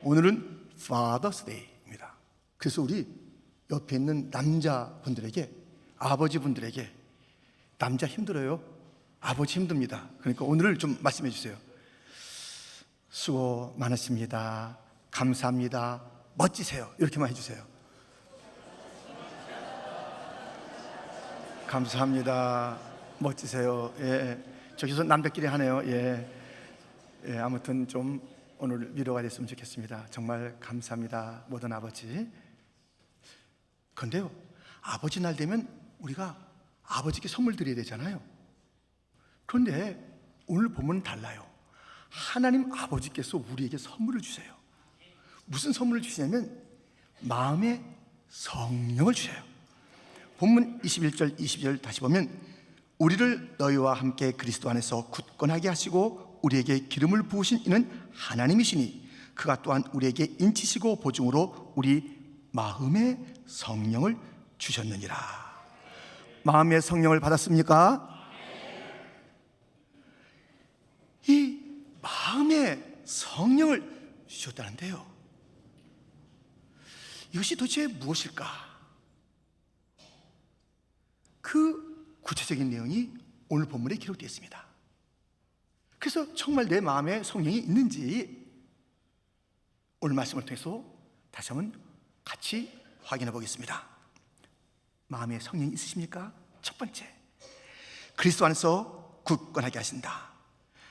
오늘은 Father's Day입니다. 그래서 우리 옆에 있는 남자분들에게, 아버지분들에게, 남자 힘들어요? 아버지 힘듭니다. 그러니까 오늘을 좀 말씀해 주세요. 수고 많으십니다. 감사합니다. 멋지세요. 이렇게만 해주세요. 감사합니다. 멋지세요. 예, 저기서 남자끼리 하네요. 예, 아무튼 좀 오늘 위로가 됐으면 좋겠습니다. 정말 감사합니다, 모든 아버지. 그런데요, 아버지 날 되면 우리가 아버지께 선물 드려야 되잖아요. 그런데 오늘 보면 달라요. 하나님 아버지께서 우리에게 선물을 주세요. 무슨 선물을 주시냐면 마음의 성령을 주셔요. 본문 21절 22절 다시 보면, 우리를 너희와 함께 그리스도 안에서 굳건하게 하시고 우리에게 기름을 부으신 이는 하나님이시니 그가 또한 우리에게 인치시고 보증으로 우리 마음의 성령을 주셨느니라. 마음의 성령을 받았습니까? 이 마음의 성령을 주셨다는데요, 이것이 도대체 무엇일까? 그 구체적인 내용이 오늘 본문에 기록되어 있습니다. 그래서 정말 내 마음에 성령이 있는지 오늘 말씀을 통해서 다시 한번 같이 확인해 보겠습니다. 마음에 성령이 있으십니까? 첫 번째, 그리스도 안에서 굳건하게 하신다.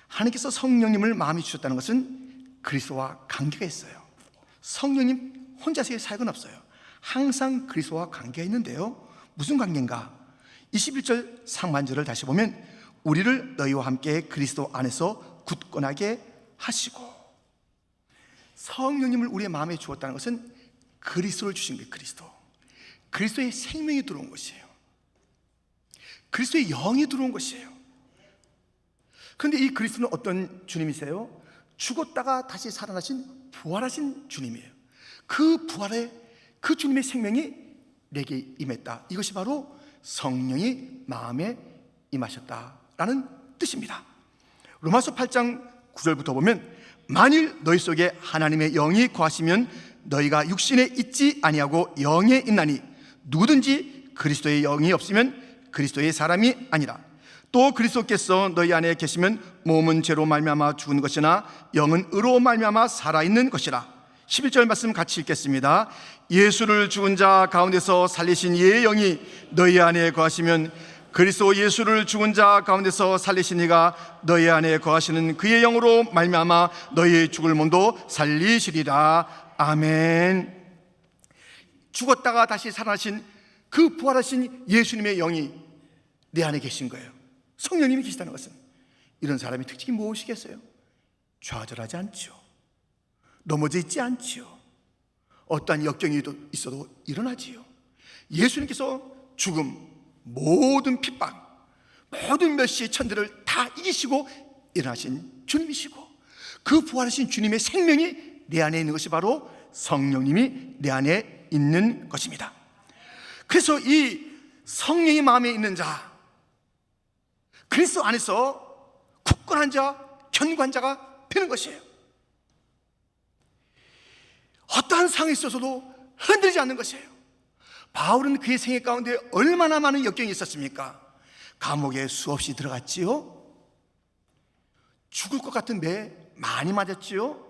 하나님께서 성령님을 마음에 주셨다는 것은 그리스도와 관계가 있어요. 성령님 혼자서의 사역은 없어요. 항상 그리스도와 관계가 있는데요, 무슨 관계인가? 21절 상반절을 다시 보면, 우리를 너희와 함께 그리스도 안에서 굳건하게 하시고. 성령님을 우리의 마음에 주었다는 것은 그리스도를 주신 거예요. 그리스도의 생명이 들어온 것이에요. 그리스도의 영이 들어온 것이에요. 그런데 이 그리스도는 어떤 주님이세요? 죽었다가 다시 살아나신 부활하신 주님이에요. 그 부활의 그 주님의 생명이 내게 임했다. 이것이 바로 성령이 마음에 임하셨다라는 뜻입니다. 로마서 8장 9절부터 보면, 만일 너희 속에 하나님의 영이 거하시면 너희가 육신에 있지 아니하고 영에 있나니 누구든지 그리스도의 영이 없으면 그리스도의 사람이 아니라. 또 그리스도께서 너희 안에 계시면 몸은 죄로 말미암아 죽은 것이나 영은 의로 말미암아 살아있는 것이라. 11절 말씀 같이 읽겠습니다. 예수를 죽은 자 가운데서 살리신 이의 영이 너희 안에 거하시면 그리스도 예수를 죽은 자 가운데서 살리신 이가 너희 안에 거하시는 그의 영으로 말미암아 너희의 죽을 몸도 살리시리라. 아멘. 죽었다가 다시 살아나신 그 부활하신 예수님의 영이 내 안에 계신 거예요. 성령님이 계시다는 것은 이런 사람의 특징이 무엇이겠어요? 좌절하지 않죠. 넘어져 있지 않지요. 어떠한 역경이 있어도 일어나지요. 예수님께서 죽음, 모든 핍박, 모든 멸시의 천대를 다 이기시고 일어나신 주님이시고, 그 부활하신 주님의 생명이 내 안에 있는 것이 바로 성령님이 내 안에 있는 것입니다. 그래서 이 성령이 마음에 있는 자, 그리스도 안에서 굳건한 자, 견고한 자가 되는 것이에요. 어떠한 상황에 있어서도 흔들리지 않는 것이에요. 바울은 그의 생애 가운데 얼마나 많은 역경이 있었습니까? 감옥에 수없이 들어갔지요. 죽을 것 같은 매 많이 맞았지요.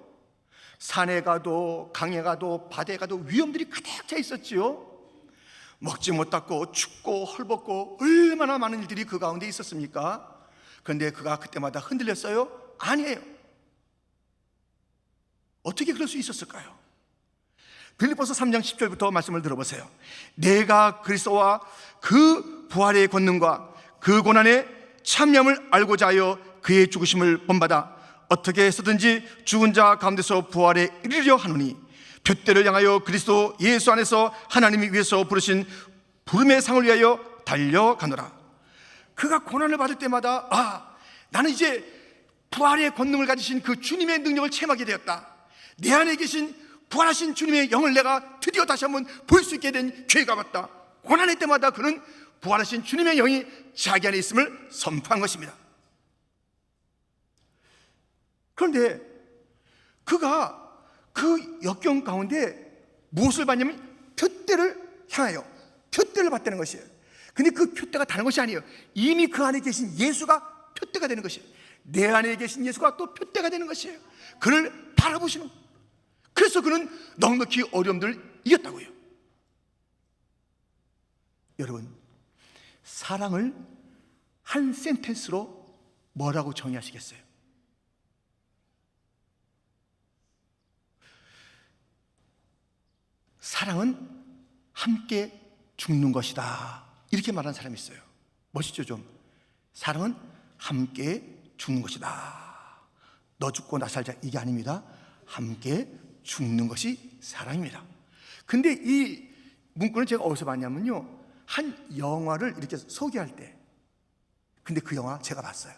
산에 가도 강에 가도 바다에 가도 위험들이 가득 차 있었지요. 먹지 못하고 춥고 헐벗고 얼마나 많은 일들이 그 가운데 있었습니까? 그런데 그가 그때마다 흔들렸어요? 아니에요. 어떻게 그럴 수 있었을까요? 빌립보서 3장 10절부터 말씀을 들어보세요. 내가 그리스도와 그 부활의 권능과 그 고난의 참여함을 알고자 하여 그의 죽으심을 본받아 어떻게 해서든지 죽은 자 가운데서 부활에 이르려 하노니 둯대를 향하여 그리스도 예수 안에서 하나님이 위해서 부르신 부름의 상을 위하여 달려가노라. 그가 고난을 받을 때마다 나는 이제 부활의 권능을 가지신 그 주님의 능력을 체험하게 되었다. 내 안에 계신 부활하신 주님의 영을 내가 드디어 다시 한번 볼 수 있게 된 기회가 왔다. 고난의 때마다 그는 부활하신 주님의 영이 자기 안에 있음을 선포한 것입니다. 그런데 그가 그 역경 가운데 무엇을 받냐면 표대를 향하여 표대를 받다는 것이에요. 근데 그 표대가 다른 것이 아니에요. 이미 그 안에 계신 예수가 표대가 되는 것이에요. 내 안에 계신 예수가 또 표대가 되는 것이에요. 그를 바라보시는 거예요. 그래서 그는 넉넉히 어려움들을 이겼다고요. 여러분, 사랑을 한 센텐스로 뭐라고 정의하시겠어요? 사랑은 함께 죽는 것이다, 이렇게 말하는 사람이 있어요. 멋있죠 좀? 사랑은 함께 죽는 것이다. 너 죽고 나 살자, 이게 아닙니다. 함께 죽는 것이 사랑입니다. 근데 이 문구는 제가 어디서 봤냐면요, 한 영화를 이렇게 소개할 때, 근데 그 영화 제가 봤어요.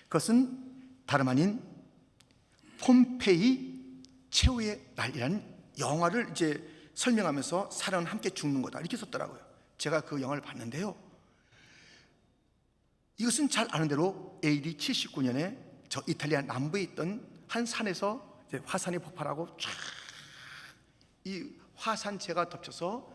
그것은 다름 아닌 폼페이 최후의 날이라는 영화를 이제 설명하면서 사랑은 함께 죽는 거다, 이렇게 썼더라고요. 제가 그 영화를 봤는데요, 이것은 잘 아는 대로 AD 79년에 저 이탈리아 남부에 있던 한 산에서 이제 화산이 폭발하고 쫙 이 화산재가 덮쳐서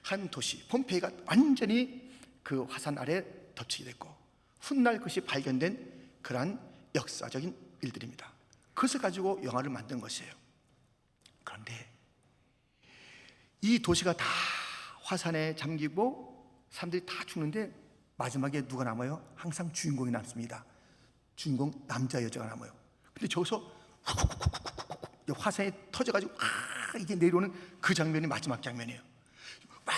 한 도시 폼페이가 완전히 그 화산 아래 덮치게 됐고, 훗날 그것이 발견된 그러한 역사적인 일들입니다. 그것을 가지고 영화를 만든 것이에요. 그런데 이 도시가 다 화산에 잠기고 사람들이 다 죽는데 마지막에 누가 남아요? 항상 주인공이 남습니다. 주인공 남자 여자가 남아요. 근데 저기서 화산이 터져가지고 이게 내려오는 그 장면이 마지막 장면이에요. 막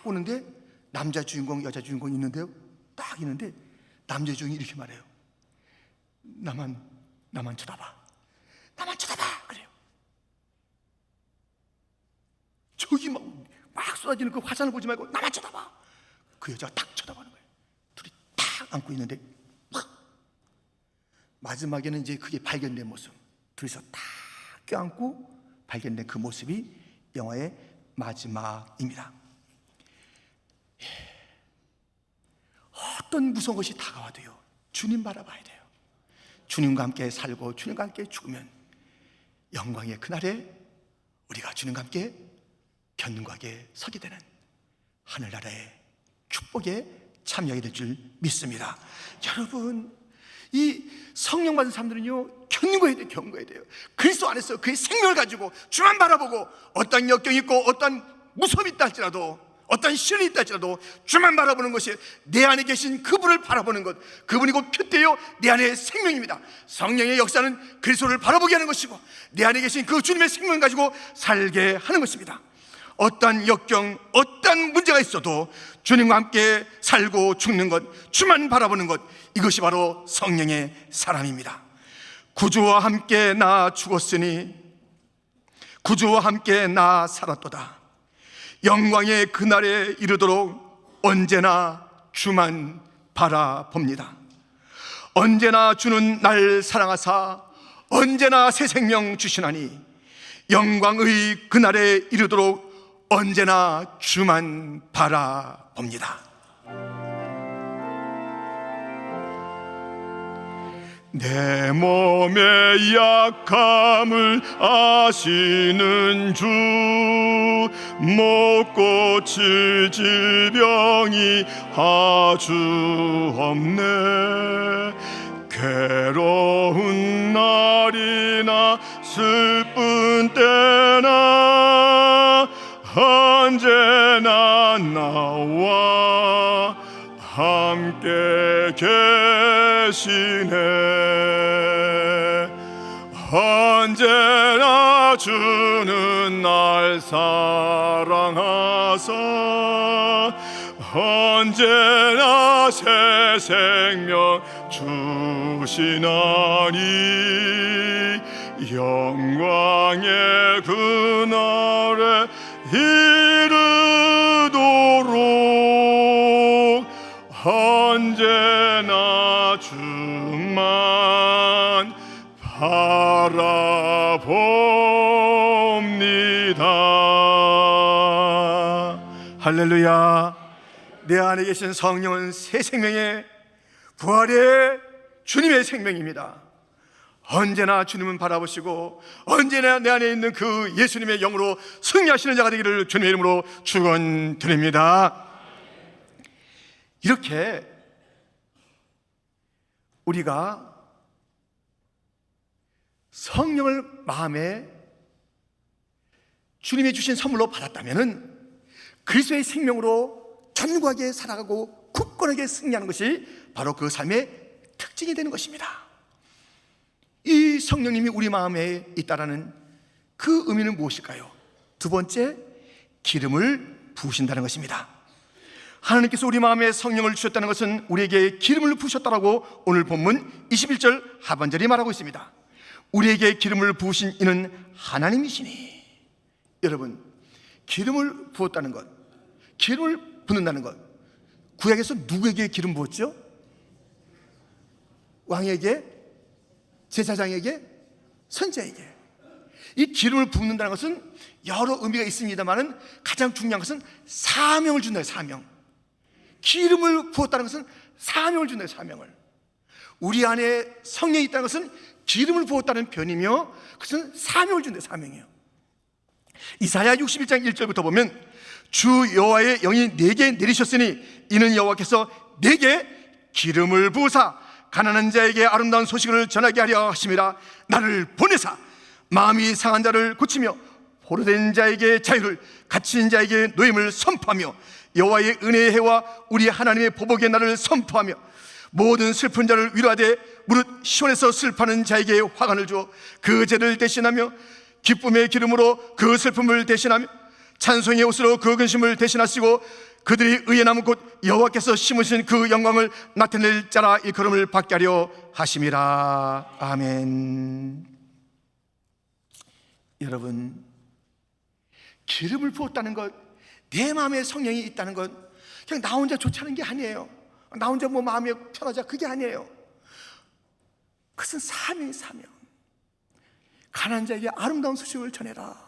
오는데 남자 주인공 여자 주인공이 있는데요, 딱 있는데 남자 주인공이 이렇게 말해요. 나만 쳐다봐, 나만 쳐다봐, 그래요. 저기 막 쏟아지는 그 화산을 보지 말고 나만 쳐다봐. 그 여자가 딱 쳐다보는 거예요. 둘이 딱 안고 있는데 막 마지막에는 이제 그게 발견된 모습, 둘이서 딱 껴안고 발견된 그 모습이 영화의 마지막입니다. 어떤 무서운 것이 다가와도요, 주님 바라봐야 돼요. 주님과 함께 살고 주님과 함께 죽으면 영광의 그날에 우리가 주님과 함께 견고하게 서게 되는 하늘나라의 축복에 참여하게 될 줄 믿습니다. 여러분, 이 성령 받은 사람들은요, 견고해야 돼요. 그리스도 안에서 그의 생명을 가지고 주만 바라보고, 어떤 역경이 있고 어떤 무섭이 있다 할지라도, 어떤 시련이 있다 할지라도 주만 바라보는 것이 내 안에 계신 그분을 바라보는 것, 그분이 곧 표대요 내 안에 생명입니다. 성령의 역사는 그리스도를 바라보게 하는 것이고, 내 안에 계신 그 주님의 생명을 가지고 살게 하는 것입니다. 어떤 역경, 어떤 문제가 있어도 주님과 함께 살고 죽는 것, 주만 바라보는 것, 이것이 바로 성령의 사람입니다. 구주와 함께 나 죽었으니 구주와 함께 나 살았도다. 영광의 그날에 이르도록 언제나 주만 바라봅니다. 언제나 주는 날 사랑하사 언제나 새 생명 주시나니 영광의 그날에 이르도록 언제나 주만 바라봅니다. 내 몸의 약함을 아시는 주, 못 고칠 질병이 아주 없네. 괴로운 날이나 슬픈 때나 언제나 나와 함께 계시네. 언제나 주는 날 사랑하사 언제나 새 생명 주시나니 영광의 그날에 이르도록 언제나 주만 바라봅니다. 할렐루야. 내 안에 계신 성령은 새 생명의 부활의 주님의 생명입니다. 언제나 주님은 바라보시고 언제나 내 안에 있는 그 예수님의 영으로 승리하시는 자가 되기를 주님의 이름으로 축원드립니다. 이렇게 우리가 성령을 마음에 주님이 주신 선물로 받았다면 그리스도의 생명으로 견고하게 살아가고 굳건하게 승리하는 것이 바로 그 삶의 특징이 되는 것입니다. 이 성령님이 우리 마음에 있다라는 그 의미는 무엇일까요? 두 번째, 기름을 부으신다는 것입니다. 하나님께서 우리 마음에 성령을 주셨다는 것은 우리에게 기름을 부으셨다라고 오늘 본문 21절 하반절이 말하고 있습니다. 우리에게 기름을 부으신 이는 하나님이시니. 여러분, 기름을 부었다는 것, 기름을 붓는다는 것, 구약에서 누구에게 기름 부었죠? 왕에게, 제사장에게, 선지자에게. 이 기름을 붓는다는 것은 여러 의미가 있습니다만 가장 중요한 것은 사명을 준다. 사명. 기름을 부었다는 것은 사명을 준다. 사명을. 우리 안에 성령이 있다는 것은 기름을 부었다는 변이며 그것은 사명을 준다. 사명이에요. 이사야 61장 1절부터 보면 주 여호와의 영이 내게 내리셨으니 이는 여호와께서 내게 기름을 부으사 가난한 자에게 아름다운 소식을 전하게 하려 하심이라. 나를 보내사 마음이 상한 자를 고치며 포로된 자에게 자유를, 갇힌 자에게 노임을 선포하며 여호와의 은혜의 해와 우리 하나님의 보복의 날을 선포하며 모든 슬픈 자를 위로하되 무릇 시온에서 슬퍼하는 자에게 화관을 주어 그 죄를 대신하며 기쁨의 기름으로 그 슬픔을 대신하며 찬송의 옷으로 그 근심을 대신하시고 그들이 의에 남은 곧 여호와께서 심으신 그 영광을 나타낼 자라 일컬음을 받게 하려 하심이라. 아멘. 여러분, 기름을 부었다는 것, 내 마음에 성령이 있다는 것, 그냥 나 혼자 좋지 않은 게 아니에요. 나 혼자 뭐 마음이 편하자, 그게 아니에요. 그것은 사명이 사명. 가난한 자에게 아름다운 소식을 전해라.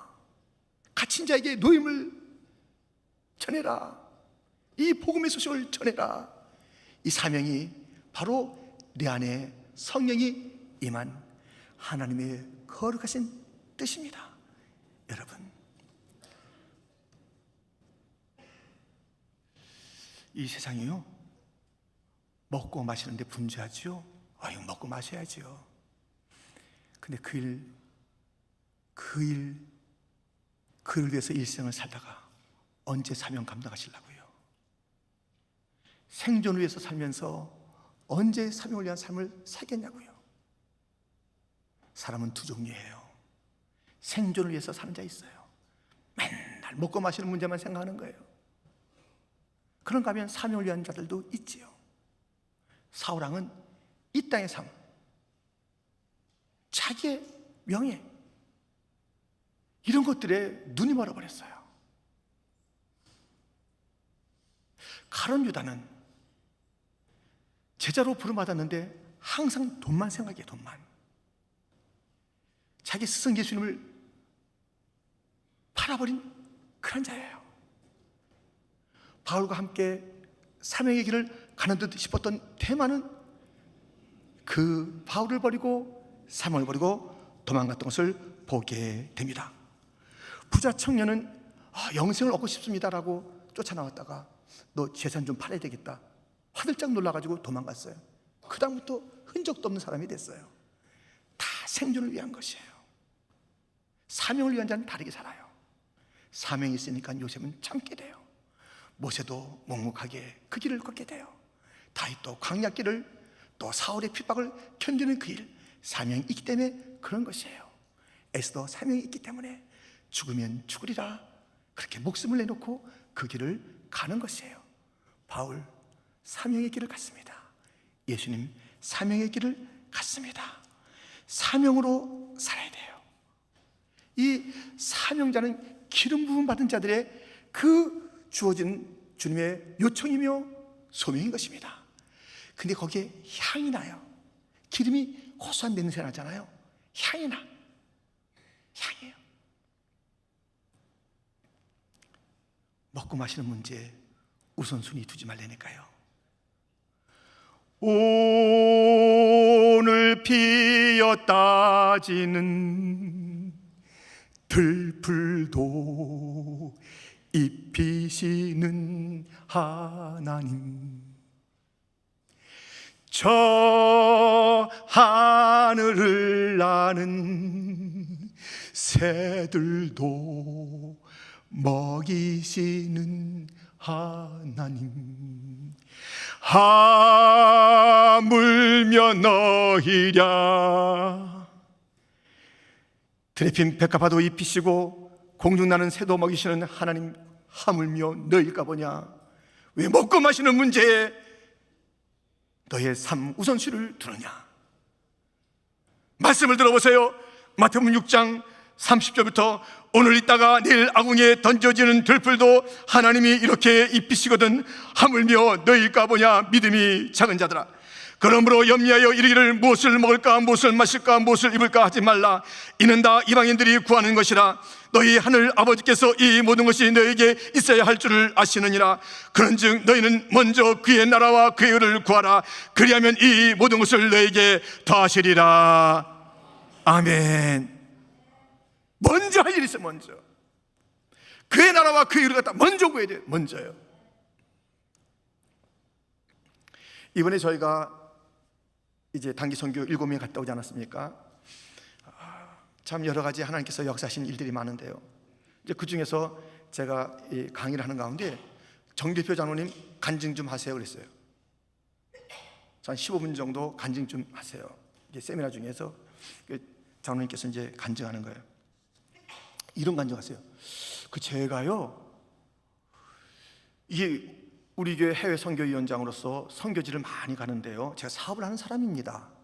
갇힌 자에게 노임을 전해라. 이 복음의 소식을 전해라. 이 사명이 바로 내 안에 성령이 임한 하나님의 거룩하신 뜻입니다. 여러분, 이 세상이요, 먹고 마시는데 분주하지요. 아유, 먹고 마셔야지요. 근데 그를 위해서 일생을 살다가 언제 사명 감당하시려고요? 생존을 위해서 살면서 언제 사명을 위한 삶을 살겠냐고요? 사람은 두 종류예요. 생존을 위해서 사는 자 있어요. 맨날 먹고 마시는 문제만 생각하는 거예요. 그런가 하면 사명을 위한 자들도 있지요. 사울왕은 이 땅의 삶, 자기의 명예, 이런 것들에 눈이 멀어버렸어요. 가룟 유다는 제자로 부름받았는데 항상 돈만 생각해. 돈만. 자기 스승 예수님을 팔아버린 그런 자예요. 바울과 함께 사명의 길을 가는 듯 싶었던 대마는 그 바울을 버리고 사명을 버리고 도망갔던 것을 보게 됩니다. 부자 청년은 영생을 얻고 싶습니다라고 쫓아나왔다가 너 재산 좀 팔아야 되겠다, 화들짝 놀라가지고 도망갔어요. 그 다음부터 흔적도 없는 사람이 됐어요. 다 생존을 위한 것이에요. 사명을 위한 자는 다르게 살아요. 사명이 있으니까 요셉은 참게 돼요. 모세도 묵묵하게 그 길을 걷게 돼요. 다윗도 광야길을, 또 사울의 핍박을 견디는 그 일, 사명이 있기 때문에 그런 것이에요. 에스더 사명이 있기 때문에 죽으면 죽으리라 그렇게 목숨을 내놓고 그 길을 가는 것이에요. 바울 사명의 길을 갔습니다. 예수님 사명의 길을 갔습니다. 사명으로 살아야 돼요. 이 사명자는 기름 부음 받은 자들의 그 주어진 주님의 요청이며 소명인 것입니다. 근데 거기에 향이 나요. 기름이 고소한 냄새 나잖아요. 향이 나. 향이에요. 먹고 마시는 문제 우선순위 두지 말라니까요. 오늘 피어 따지는 들풀도 입히시는 하나님, 저 하늘을 나는 새들도 먹이시는 하나님, 하물며 너희랴. 드레핀 백합화도 입히시고 공중 나는 새도 먹이시는 하나님, 하물며 너희일까 보냐. 왜 먹고 마시는 문제에 너의 삶 우선순위를 두느냐. 말씀을 들어보세요. 마태복음 6장 30절부터 오늘 있다가 내일 아궁이에 던져지는 들풀도 하나님이 이렇게 입히시거든 하물며 너희일까 보냐. 믿음이 작은 자들아, 그러므로 염려하여 이르기를 무엇을 먹을까 무엇을 마실까 무엇을 입을까 하지 말라. 이는 다 이방인들이 구하는 것이라. 너희 하늘 아버지께서 이 모든 것이 너에게 있어야 할 줄을 아시느니라. 그런즉 너희는 먼저 그의 나라와 그의 의를 구하라. 그리하면 이 모든 것을 너에게 더하시리라. 아멘. 먼저 할 일이 있어요. 먼저 그의 나라와 그의 의를 갖다 먼저 구해야 돼요. 먼저요. 이번에 저희가 이제 단기 선교 7명이 갔다 오지 않았습니까? 참 여러 가지 하나님께서 역사하신 일들이 많은데요, 이제 그 중에서 제가 이 강의를 하는 가운데 정대표 장로님 간증 좀 하세요 그랬어요. 한 15분 정도 간증 좀 하세요. 이제 세미나 중에서 장로님께서 이제 간증하는 거예요. 이런 간증하세요. 제가요, 이게 우리 교회 해외 선교위원장으로서 선교지를 많이 가는데요, 제가 사업을 하는 사람입니다.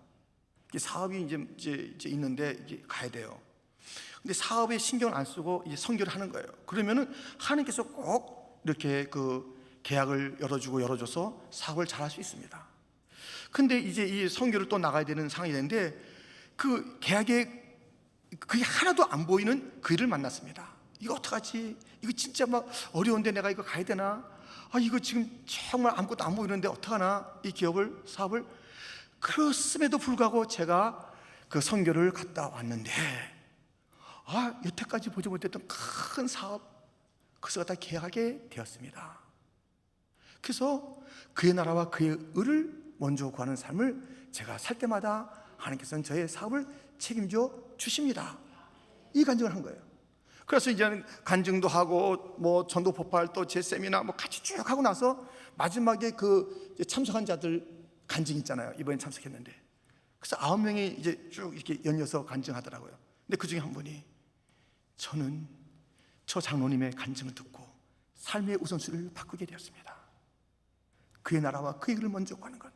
사업이 이제 있는데 이제 가야 돼요. 근데 사업에 신경을 안 쓰고 이제 선교를 하는 거예요. 그러면은 하나님께서 꼭 이렇게 그 계약을 열어줘서 사업을 잘할 수 있습니다. 근데 이제 이 선교를 또 나가야 되는 상황이 되는데 그 계약에 그게 하나도 안 보이는 그 일을 만났습니다. 이거 어떡하지? 이거 진짜 막 어려운데 내가 이거 가야 되나? 이거 지금 정말 아무것도 안 보이는데 어떡하나? 이 기업을, 사업을. 그렇음에도 불구하고 제가 그 선교를 갔다 왔는데 여태까지 보지 못했던 큰 사업, 그것을 갖다 계약하게 되었습니다. 그래서 그의 나라와 그의 의를 먼저 구하는 삶을 제가 살 때마다 하나님께서는 저의 사업을 책임져 주십니다. 이 간증을 한 거예요. 그래서 이제는 간증도 하고 뭐 전도 폭발 또 제 세미나 뭐 같이 쭉 하고 나서 마지막에 그 참석한 자들 간증 있잖아요. 이번에 참석했는데 그래서 9명이 이제 쭉 이렇게 연이어서 간증하더라고요. 근데 그 중에 한 분이 저는 저 장로님의 간증을 듣고 삶의 우선순위를 바꾸게 되었습니다. 그의 나라와 그의 일을 먼저 구하는 것,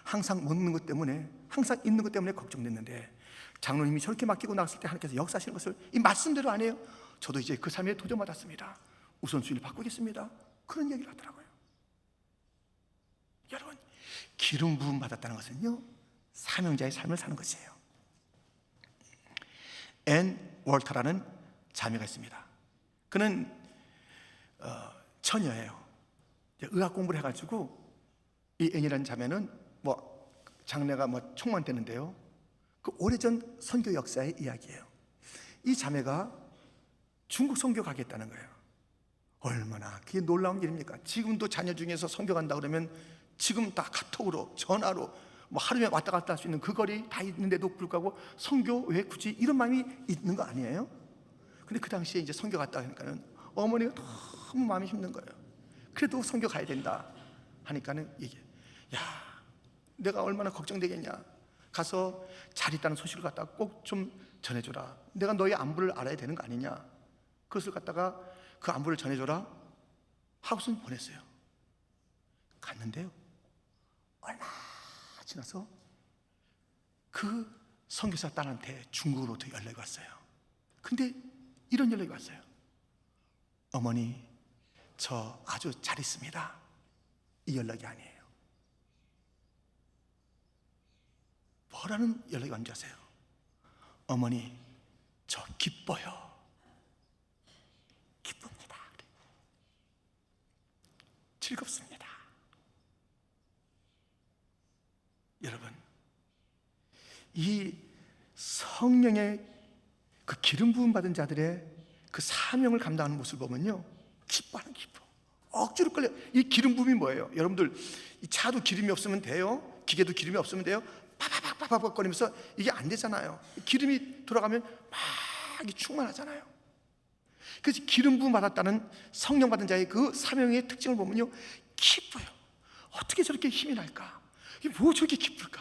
항상 먹는 것 때문에, 항상 있는 것 때문에 걱정됐는데 장로님이 저렇게 맡기고 나갔을 때 하나님께서 역사하시는 것을 이 말씀대로 안 해요. 저도 이제 그 삶에 도전받았습니다. 우선순위를 바꾸겠습니다. 그런 얘기를 하더라고요. 여러분, 기름 부음 받았다는 것은요, 사명자의 삶을 사는 것이에요. 앤 월터라는 자매가 있습니다. 그는 처녀예요. 의학 공부를 해가지고 이 앤이라는 자매는 뭐 장래가 뭐 총만 되는데요, 그 오래전 선교 역사의 이야기예요. 이 자매가 중국 선교 가겠다는 거예요. 얼마나 그게 놀라운 일입니까? 지금도 자녀 중에서 선교 간다 그러면 지금 다 카톡으로, 전화로 뭐 하루에 왔다 갔다 할 수 있는 그 거리 다 있는데도 불구하고 선교 왜 굳이 이런 마음이 있는 거 아니에요? 근데 그 당시에 이제 선교 갔다 하니까는 어머니가 너무 마음이 힘든 거예요. 그래도 선교 가야 된다 하니까는 이게, 야, 내가 얼마나 걱정되겠냐. 가서 잘 있다는 소식을 갖다가 꼭 좀 전해줘라. 내가 너의 안부를 알아야 되는 거 아니냐. 그것을 갖다가 그 안부를 전해줘라 하고선 보냈어요. 갔는데요, 얼마 지나서 그 선교사 딸한테 중국으로부터 연락이 왔어요. 근데 이런 연락이 왔어요. 어머니, 저 아주 잘 있습니다. 이 연락이 아니에요. 뭐라는 연락이 왔는지 아세요? 어머니, 저 기뻐요. 기쁩니다. 즐겁습니다. 여러분, 이 성령의 그 기름 부음 받은 자들의 그 사명을 감당하는 모습을 보면요, 기뻐하는 기뻐. 억지로 끌려. 이 기름 부음이 뭐예요? 여러분들, 이 차도 기름이 없으면 돼요? 기계도 기름이 없으면 돼요? 빠바박 거리면서 이게 안 되잖아요. 기름이 돌아가면 막 충만하잖아요. 그래서 기름 부음 받았다는 성령 받은 자의 그 사명의 특징을 보면요, 기뻐요. 어떻게 저렇게 힘이 날까? 이게 뭐 저렇게 기쁠까?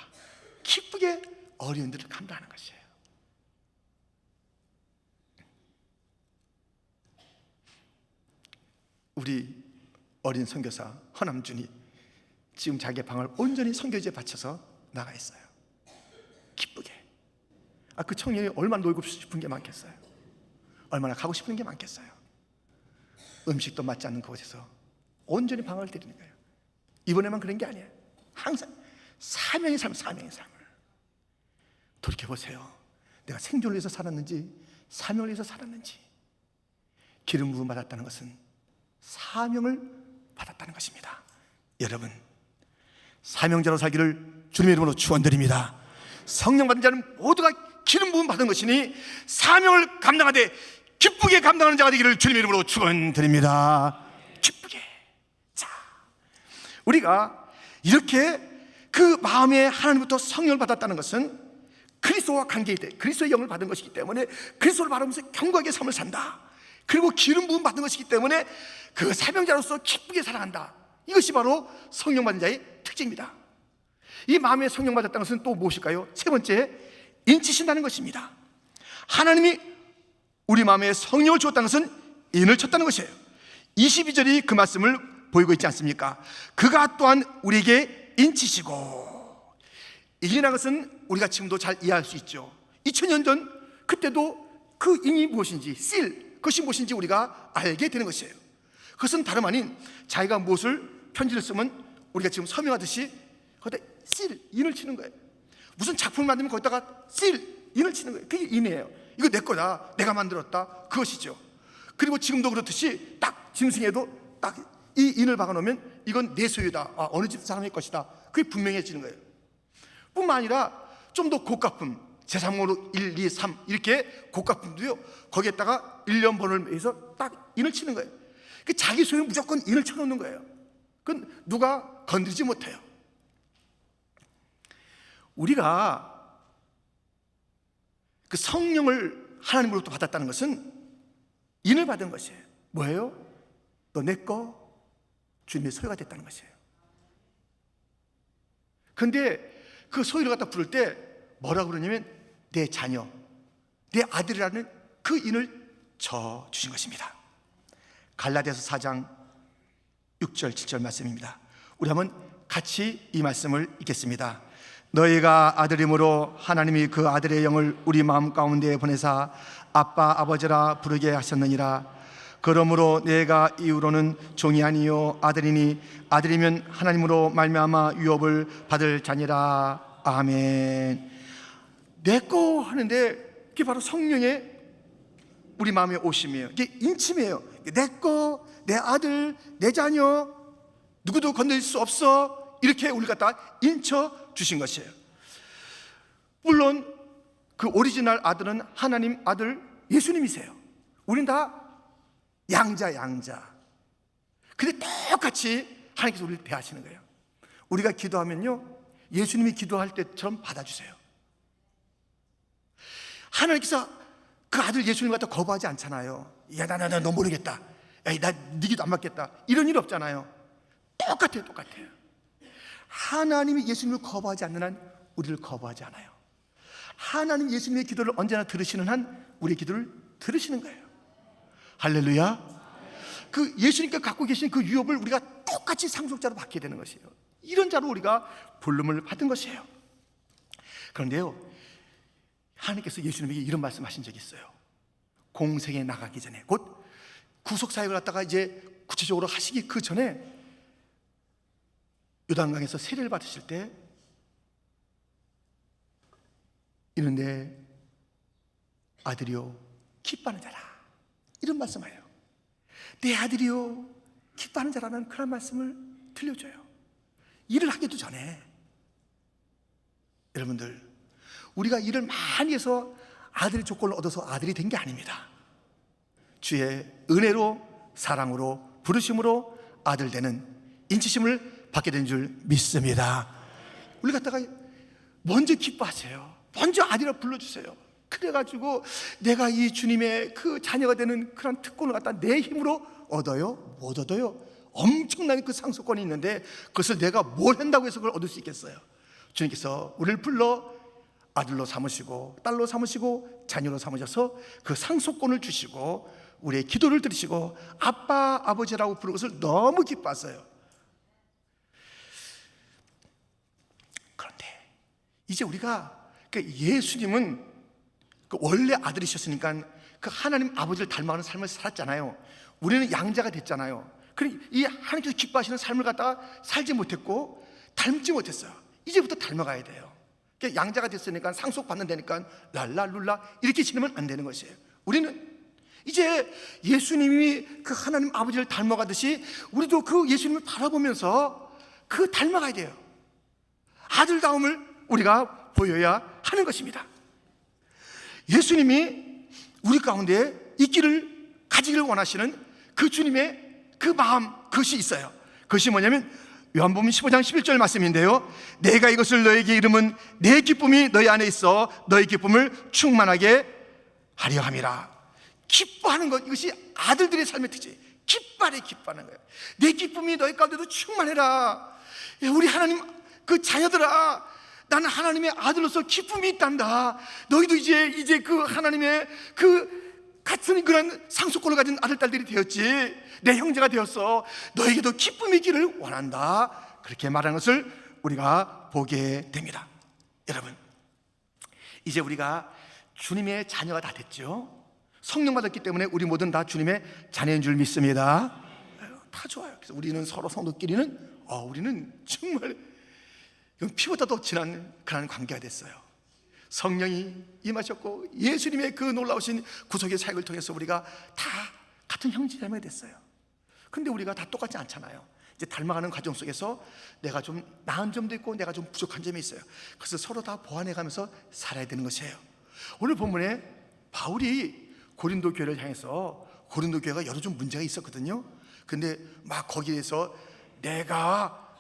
기쁘게 어려움들을 감당하는 것이에요. 우리 어린 선교사 허남준이 지금 자기 방을 온전히 선교지에 바쳐서 나가 있어요. 기쁘게. 그 청년이 얼마나 놀고 싶은 게 많겠어요. 얼마나 가고 싶은 게 많겠어요. 음식도 맞지 않는 그곳에서 온전히 방을 들이는 거예요. 이번에만 그런 게 아니에요. 항상 사명의 삶, 사명의 삶을 돌이켜보세요. 내가 생존을 위해서 살았는지 사명을 위해서 살았는지. 기름 부음 받았다는 것은 사명을 받았다는 것입니다. 여러분, 사명자로 살기를 주님의 이름으로 축원드립니다. 성령 받은 자는 모두가 기름 부음 받은 것이니 사명을 감당하되 기쁘게 감당하는 자가 되기를 주님의 이름으로 축원드립니다. 기쁘게. 자, 우리가 이렇게 그 마음에 하나님부터 성령을 받았다는 것은 그리스도와 관계이되 그리스도의 영을 받은 것이기 때문에 그리스도를 바라면서 경고하게 삶을 산다. 그리고 기름 부음 받은 것이기 때문에 그 사명자로서 기쁘게 살아간다. 이것이 바로 성령 받은 자의 특징입니다. 이 마음에 성령 받았다는 것은 또 무엇일까요? 세 번째, 인치신다는 것입니다. 하나님이 우리 마음에 성령을 주었다는 것은 인을 쳤다는 것이에요. 22절이 그 말씀을 보이고 있지 않습니까? 그가 또한 우리에게 인치시고. 인이라는 것은 우리가 지금도 잘 이해할 수 있죠. 2000년 전 그때도 그 인이 무엇인지, 실, 그것이 무엇인지 우리가 알게 되는 것이에요. 그것은 다름 아닌 자기가 무엇을 편지를 쓰면 우리가 지금 서명하듯이 거기다 실, 인을 치는 거예요. 무슨 작품을 만들면 거기다가 실, 인을 치는 거예요. 그게 인이에요. 이거 내 거다, 내가 만들었다, 그것이죠. 그리고 지금도 그렇듯이 딱 짐승에도 딱 이 인을 박아놓으면 이건 내 소유다, 어느 집 사람의 것이다, 그게 분명해지는 거예요. 뿐만 아니라 좀 더 고가품, 제3호로 1, 2, 3 이렇게 고가품도요, 거기에다가 1년 번호를 해서 딱 인을 치는 거예요. 자기 소유 무조건 인을 쳐놓는 거예요. 그건 누가 건드리지 못해요. 우리가 그 성령을 하나님으로부터 받았다는 것은 인을 받은 것이에요. 뭐예요? 너 내 거, 주님의 소유가 됐다는 것이에요. 그런데 그 소유를 갖다 부를 때 뭐라고 그러냐면 내 자녀, 내 아들이라는 그 인을 저 주신 것입니다. 갈라디아서 4장 6절 7절 말씀입니다. 우리 한번 같이 이 말씀을 읽겠습니다. 너희가 아들임으로 하나님이 그 아들의 영을 우리 마음 가운데 보내사 아빠 아버지라 부르게 하셨느니라. 그러므로 내가 이후로는 종이 아니요 아들이니 아들이면 하나님으로 말미암아 유업을 받을 자니라. 아멘. 내 거 하는데 그게 바로 성령의 우리 마음에 오심이에요. 이게 인침이에요. 내 거, 내 아들, 내 자녀, 누구도 건드릴 수 없어, 이렇게 우리 갖다 인쳐 주신 것이에요. 물론 그 오리지널 아들은 하나님 아들 예수님이세요. 우린 다 양자. 근데 똑같이 하나님께서 우리를 대하시는 거예요. 우리가 기도하면요, 예수님이 기도할 때처럼 받아주세요. 하나님께서 그 아들 예수님 갖다 거부하지 않잖아요. 야, 너 모르겠다, 야, 나 네 기도 안 받겠다, 이런 일 없잖아요. 똑같아요. 하나님이 예수님을 거부하지 않는 한 우리를 거부하지 않아요. 하나님 예수님의 기도를 언제나 들으시는 한 우리의 기도를 들으시는 거예요. 할렐루야. 그 예수님께 갖고 계신 그 유업을 우리가 똑같이 상속자로 받게 되는 것이에요. 이런 자로 우리가 부름을 받은 것이에요. 그런데요, 하나님께서 예수님에게 이런 말씀하신 적이 있어요. 공생에 나가기 전에, 곧 구속사역을 갖다가 이제 구체적으로 하시기 그 전에 요단강에서 세례를 받으실 때 이런데 아들이요 기뻐하는 자라, 이런 말씀이에요. 내 아들이요 기뻐하는 자라는 그런 말씀을 들려줘요. 일을 하기도 전에. 여러분들, 우리가 일을 많이 해서 아들의 조건을 얻어서 아들이 된 게 아닙니다. 주의 은혜로, 사랑으로, 부르심으로 아들 되는 인치심을 받게 된 줄 믿습니다. 우리 갖다가 먼저 기뻐하세요. 먼저 아들이라 불러주세요. 그래가지고 내가 이 주님의 그 자녀가 되는 그런 특권을 갖다 내 힘으로 얻어요? 못 얻어요? 엄청난 그 상속권이 있는데 그것을 내가 뭘 한다고 해서 그걸 얻을 수 있겠어요? 주님께서 우리를 불러 아들로 삼으시고 딸로 삼으시고 자녀로 삼으셔서 그 상속권을 주시고 우리의 기도를 들으시고 아빠, 아버지라고 부르는 것을 너무 기뻐하세요. 그런데 이제 우리가 예수님은 원래 아들이셨으니까 그 하나님 아버지를 닮아가는 삶을 살았잖아요. 우리는 양자가 됐잖아요. 그러니 이 하나님께서 기뻐하시는 삶을 갖다가 살지 못했고 닮지 못했어요. 이제부터 닮아가야 돼요. 양자가 됐으니까 상속받는 데니까 랄랄룰라 이렇게 지내면 안 되는 것이에요. 우리는 이제 예수님이 그 하나님 아버지를 닮아가듯이 우리도 그 예수님을 바라보면서 그 닮아가야 돼요. 아들다움을 우리가 보여야 하는 것입니다. 예수님이 우리 가운데 있기를 가지기를 원하시는 그 주님의 그 마음, 그것이 있어요. 그것이 뭐냐면 요한복음 15장 11절 말씀인데요, 내가 이것을 너에게 이름은 내 기쁨이 너희 안에 있어 너희 기쁨을 충만하게 하려 함이라. 기뻐하는 것, 이것이 아들들의 삶의 특징. 기뻐하는 거예요. 내 기쁨이 너희 가운데도 충만해라. 우리 하나님 그 자녀들아, 나는 하나님의 아들로서 기쁨이 있단다. 너희도 이제 그 하나님의 그 같은 그런 상속권을 가진 아들, 딸들이 되었지. 내 형제가 되었어. 너에게도 기쁨이 있기를 원한다. 그렇게 말하는 것을 우리가 보게 됩니다. 여러분, 이제 우리가 주님의 자녀가 다 됐죠. 성령 받았기 때문에 우리 모두는 다 주님의 자녀인 줄 믿습니다. 다 좋아요. 그래서 우리는 서로 성도끼리는 우리는 정말 피보다 더 진한 그런 관계가 됐어요. 성령이 임하셨고 예수님의 그 놀라우신 구속의 사역을 통해서 우리가 다 같은 형제자매가 됐어요. 근데 우리가 다 똑같지 않잖아요. 이제 닮아가는 과정 속에서 내가 좀 나은 점도 있고 내가 좀 부족한 점이 있어요. 그래서 서로 다 보완해가면서 살아야 되는 것이에요. 오늘 본문에 바울이 고린도 교회를 향해서, 고린도 교회가 여러 좀 문제가 있었거든요. 근데 막 거기에서 내가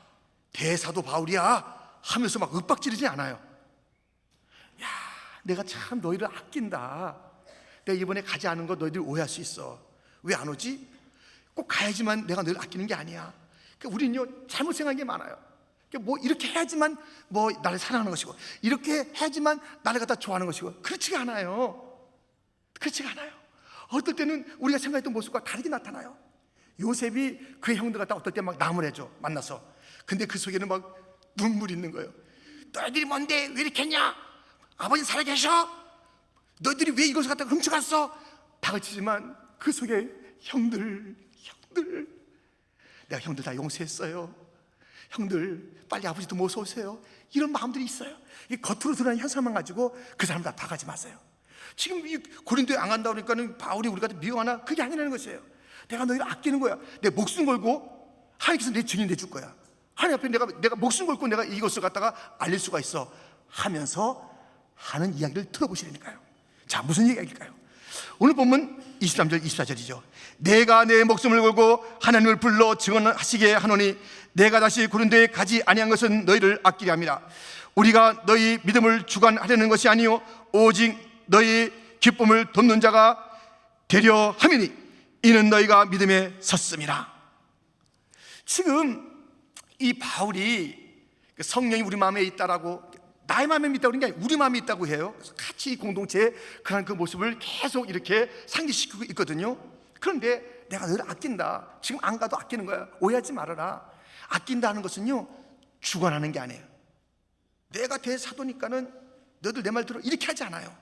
대사도 바울이야 하면서 막 윽박지르지 않아요. 야, 내가 참 너희를 아낀다. 내가 이번에 가지 않은 거 너희들 오해할 수 있어. 왜 안 오지? 꼭 가야지만 내가 너희를 아끼는 게 아니야. 그러니까 우리는요 잘못 생각한 게 많아요. 그러니까 뭐 이렇게 해야지만 뭐 나를 사랑하는 것이고, 이렇게 해야지만 나를 갖다 좋아하는 것이고, 그렇지가 않아요. 그렇지가 않아요. 어떨 때는 우리가 생각했던 모습과 다르게 나타나요. 요셉이 그의 형들 갖다 어떨 때 막 나무래죠, 만나서. 근데 그 속에는 막 눈물이 있는 거예요. 너희들이 뭔데 왜 이렇게 했냐? 아버지 살아계셔? 너희들이 왜 이것을 갖다 훔쳐갔어? 다그치지만 그 속에 형들 내가 형들 다 용서했어요. 형들 빨리 아버지도 모셔오세요. 이런 마음들이 있어요. 이 겉으로 드러나는 현상만 가지고 그 사람 다 가지 마세요. 지금 이 고린도에 안 간다 그러니까는 바울이 우리가 미워하나? 그게 아니라는 것이에요. 내가 너희를 아끼는 거야. 내 목숨 걸고 하나님께서 내 증인 내줄 거야. 하나님 앞에 내가 목숨 걸고 내가 이것을 갖다가 알릴 수가 있어 하면서 하는 이야기를 들어보시라니까요. 자, 무슨 이야기일까요? 오늘 본문 23절 24절이죠. 내가 내 목숨을 걸고 하나님을 불러 증언하시게 하노니 내가 다시 고린도에 가지 아니한 것은 너희를 아끼려 함이라. 우리가 너희 믿음을 주관하려는 것이 아니요 오직 너희 기쁨을 돕는 자가 되려 함이니 이는 너희가 믿음에 섰음이라. 지금 이 바울이 성령이 우리 마음에 있다라고, 나의 마음에 있다고 그런 게 아니라 우리 마음에 있다고 해요. 그래서 같이 공동체의 그런 그 모습을 계속 이렇게 상기시키고 있거든요. 그런데 내가 너를 아낀다. 지금 안 가도 아끼는 거야. 오해하지 말아라. 아낀다는 것은요 주관하는 게 아니에요. 내가 대사도니까는 너희들 내 말 들어 이렇게 하지 않아요.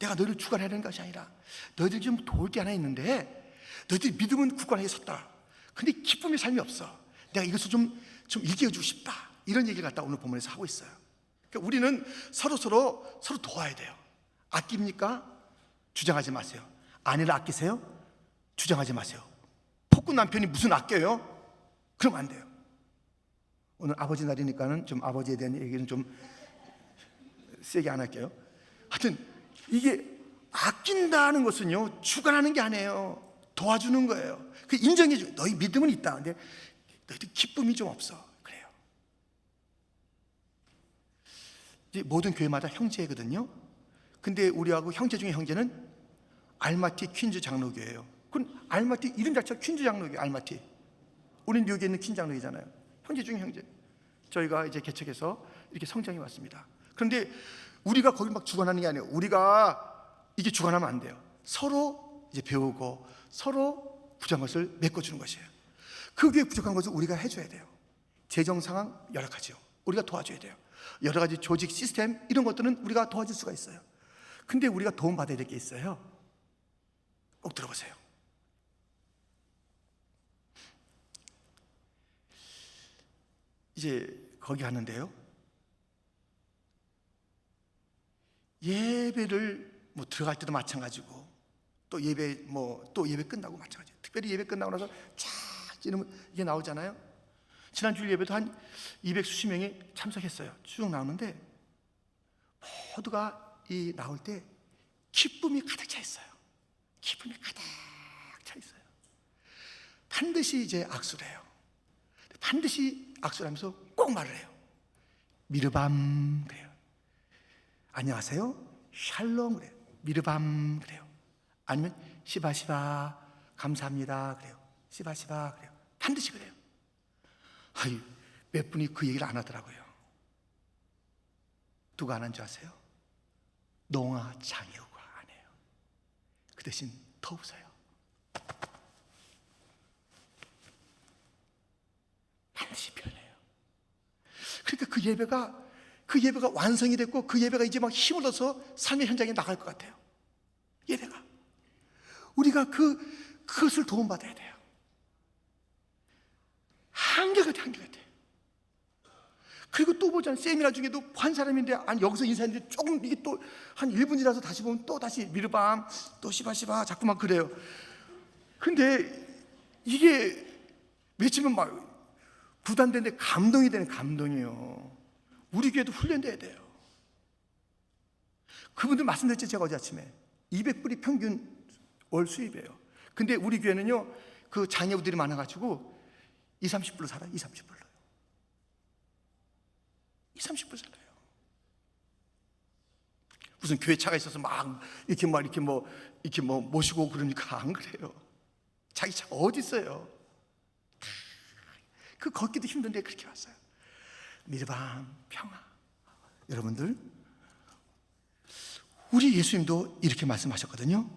내가 너희를 주관하는 것이 아니라 너희들 좀 도울 게 하나 있는데 너희들이 믿음은 굳건하게 섰다. 근데 기쁨의 삶이 없어. 내가 이것을 좀 일깨워주고 싶다. 이런 얘기를 갖다 오늘 본문에서 하고 있어요. 그러니까 우리는 서로 도와야 돼요. 아낍니까? 주장하지 마세요. 아내를 아끼세요? 주장하지 마세요. 폭군 남편이 무슨 아껴요? 그러면 안 돼요. 오늘 아버지 날이니까는 좀 아버지에 대한 얘기는 좀 세게 안 할게요. 하여튼 이게 아낀다는 것은요, 주관하는 게 아니에요. 도와주는 거예요. 그 인정해줘. 너희 믿음은 있다. 근데 너희들 기쁨이 좀 없어. 그래요. 이제 모든 교회마다 형제거든요. 근데 우리하고 형제 중에 형제는 알마티 퀸즈 장로교예요. 그건 알마티 이름 자체가 퀸즈 장로교. 알마티. 우린 여기 있는 퀸즈 장로교잖아요. 형제 중에 형제. 저희가 이제 개척해서 이렇게 성장해 왔습니다. 그런데 우리가 거기 막 주관하는 게 아니에요. 우리가 이게 주관하면 안 돼요. 서로 이제 배우고 서로 부족한 것을 메꿔주는 것이에요. 그게 부족한 것을 우리가 해줘야 돼요. 재정 상황 열악하죠. 우리가 도와줘야 돼요. 여러 가지 조직 시스템 이런 것들은 우리가 도와줄 수가 있어요. 근데 우리가 도움 받아야 될 게 있어요. 꼭 들어보세요. 이제 거기 갔는데요, 예배를 뭐 들어갈 때도 마찬가지고 또 예배 또 예배 끝나고 마찬가지. 특별히 예배 끝나고 나서 쫙 이러면 이게 나오잖아요. 지난주 예배도 한 200수십 명이 참석했어요. 쭉 나오는데 모두가 이 나올 때 기쁨이 가득 차 있어요. 기쁨이 가득 차 있어요. 반드시 이제 악수를 해요. 반드시 악수를 하면서 꼭 말을 해요. 미르밤 그래요. 안녕하세요. 샬롬 그래요. 미르밤 그래요. 아니면 시바시바 감사합니다 그래요. 시바시바 그래요. 반드시 그래요. 아유, 몇 분이 그 얘기를 안 하더라고요. 누가 안 한 줄 아세요? 농아 장효가 안 해요. 그 대신 더 웃어요. 반드시 표현해요. 그러니까 그 예배가 완성이 됐고 그 예배가 이제 막 힘을 얻어서 삶의 현장에 나갈 것 같아요. 예배가 우리가 그것을 도움받아야 돼요. 한결같아. 그리고 또 보잖아요. 세미나 중에도 한 사람인데 여기서 인사했는데 조금 이게 또 한 1분이라서 다시 보면 또 다시 미르밤 또 시바시바 자꾸만 그래요. 근데 이게 외치면 막 부담되는데 감동이 되는 감동이에요. 우리 교회도 훈련돼야 돼요. 그분들 말씀드렸죠. 제가 어제 아침에 200불이 평균 월 수입이에요. 근데 우리 교회는요, 그 장애우들이 많아가지고 20-30불로 살아요. 20-30불로 20-30불 살아요. 무슨 교회 차가 있어서 막 이렇게 모시고 그러니까 안 그래요. 자기 차가 어디 있어요? 그 걷기도 힘든데 그렇게 왔어요. 미르밤 평화. 여러분들, 우리 예수님도 이렇게 말씀하셨거든요.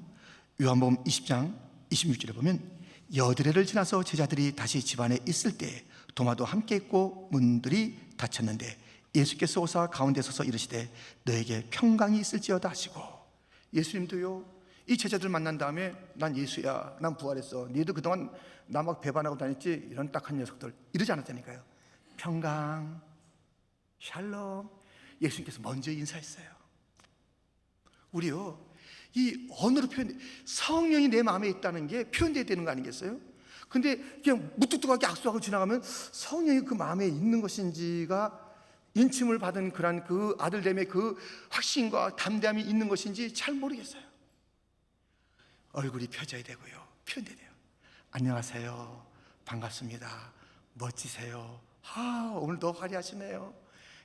요한복음 20장 26절에 보면 여드레를 지나서 제자들이 다시 집안에 있을 때 도마도 함께 있고 문들이 닫혔는데 예수께서 오사 가운데 서서 이르시되 너에게 평강이 있을지어다 하시고, 예수님도요, 이 제자들 만난 다음에 난 예수야, 난 부활했어, 너희도 그동안 나 막 배반하고 다녔지, 이런 딱한 녀석들 이러지 않았다니까요. 평강, 샬롬. 예수님께서 먼저 인사했어요. 우리요, 이 언어로 표현돼, 성령이 내 마음에 있다는 게 표현돼야 되는 거 아니겠어요? 근데 그냥 무뚝뚝하게 악수하고 지나가면 성령이 그 마음에 있는 것인지가, 인침을 받은 그런 그 아들됨의 그 확신과 담대함이 있는 것인지 잘 모르겠어요. 얼굴이 펴져야 되고요, 표현돼야 돼요. 안녕하세요, 반갑습니다, 멋지세요, 오늘도 화려하시네요,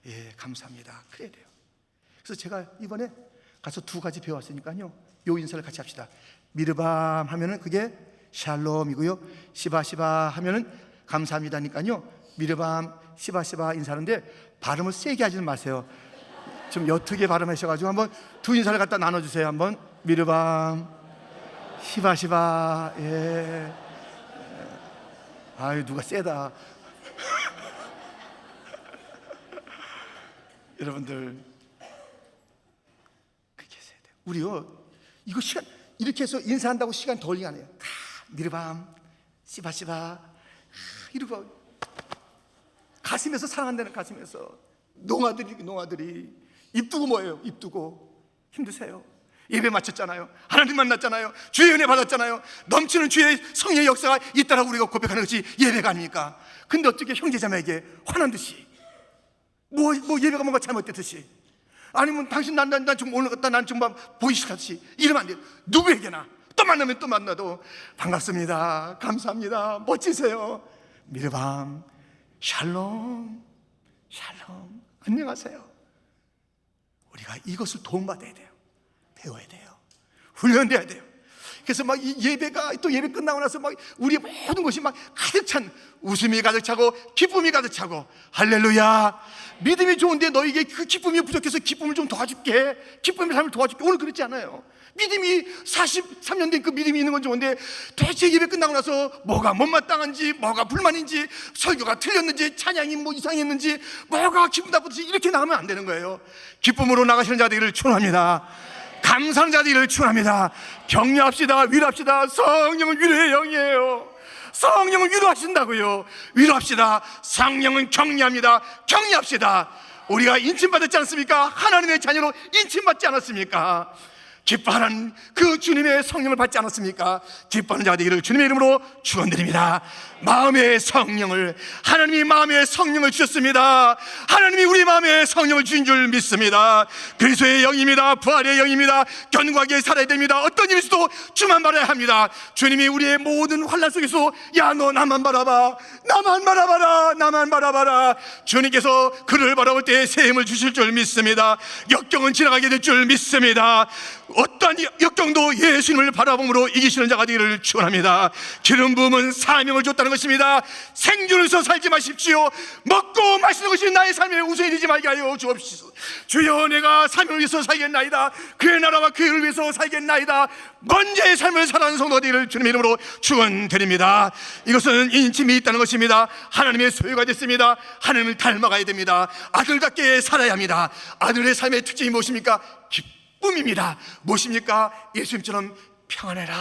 예, 감사합니다, 그래야 돼요. 그래서 제가 이번에 가서 2가지 배웠으니까요, 요 인사를 같이 합시다. 미르밤 하면은 그게 샬롬이고요, 시바시바 하면은 감사합니다니까요, 미르밤 시바시바 인사하는데 발음을 세게 하지는 마세요. 좀 옅게 발음하셔가지고 한번 2 인사를 갖다 나눠주세요. 한번 미르밤 시바시바. 예. 아유, 누가 세다. 여러분들, 그렇게 해야 돼요. 우리요, 이거 시간 이렇게 해서 인사한다고 시간 더 걸리지 않아요. 미르밤 시바시바 이러고 가슴에서 사랑한다는, 가슴에서 농아들이 입 두고 뭐예요? 입 두고 힘드세요? 예배 마쳤잖아요. 하나님 만났잖아요. 주의 은혜 받았잖아요. 넘치는 주의 성령의 역사가 있다라고 우리가 고백하는 것이 예배가 아닙니까? 근데 어떻게 형제자매에게 화난 듯이 뭐 예배가 뭔가 잘못됐듯이 아니면 당신 난 좀 오늘 갔다 난 정말 보기 싫다지 이러면 안 돼요. 누구에게나 또 만나면 또 만나도 반갑습니다, 감사합니다, 멋지세요, 미르밤, 샬롬, 샬롬, 안녕하세요. 우리가 이것을 도움받아야 돼요. 배워야 돼요. 훈련돼야 돼요. 그래서 막 이 예배가 또 예배 끝나고 나서 막 우리 모든 것이 막 가득 찬 웃음이 가득 차고 기쁨이 가득 차고 할렐루야. 믿음이 좋은데 너에게 그 기쁨이 부족해서 기쁨을 좀 도와줄게, 기쁨의 삶을 도와줄게. 오늘 그렇지 않아요. 믿음이 43년 된 그 믿음이 있는 건 좋은데 도대체 예배 끝나고 나서 뭐가 못마땅한지, 뭐가 불만인지, 설교가 틀렸는지, 찬양이 뭐 이상했는지, 뭐가 기분 나쁘든지 이렇게 나가면 안 되는 거예요. 기쁨으로 나가시는 자들을 축원합니다. 감사하는 자들을 축원합니다. 격려합시다, 위로합시다. 성령은 위로의 영이에요. 성령은 위로하신다고요. 위로합시다. 성령은 격려합니다. 격려합시다. 우리가 인침받았지 않습니까? 하나님의 자녀로 인침받지 않았습니까? 기뻐하는 그 주님의 성령을 받지 않았습니까? 기뻐하는 자가 되기를 주님의 이름으로 축원드립니다. 마음의 성령을, 하나님이 마음의 성령을 주셨습니다. 하나님이 우리 마음에 성령을 주신 줄 믿습니다. 그리스도의 영입니다. 부활의 영입니다. 견고하게 살아야 됩니다. 어떤 일이 있어도 주만 바라야 합니다. 주님이 우리의 모든 환난 속에서 야 너 나만 바라봐, 나만 바라봐라, 나만 바라봐라. 주님께서 그를 바라볼 때 새 힘을 주실 줄 믿습니다. 역경은 지나가게 될 줄 믿습니다. 어떠한 역경도 예수님을 바라봄으로 이기시는 자가 되기를 축원합니다. 기름 부음은 사명을 줬다는 것입니다. 생존해서 살지 마십시오. 먹고 마시는 것이 나의 삶의 우선이 되지 말게 하여 주옵시소. 주여, 내가 사명을 위해서 살겠나이다. 그의 나라와 그의 일을 위해서 살겠나이다. 먼저의 삶을 살아가는 성도가 되기를 주님의 이름으로 축원드립니다. 이것은 인침이 있다는 것입니다. 하나님의 소유가 됐습니다. 하나님을 닮아가야 됩니다. 아들답게 살아야 합니다. 아들의 삶의 특징이 무엇입니까? 기쁨입니다. 무엇입니까? 예수님처럼 평안해라.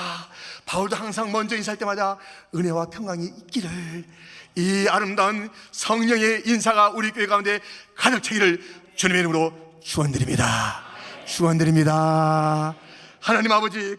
바울도 항상 먼저 인사할 때마다 은혜와 평강이 있기를, 이 아름다운 성령의 인사가 우리 교회 가운데 가득 차기를 주님의 이름으로 축원드립니다. 축원드립니다. 하나님 아버지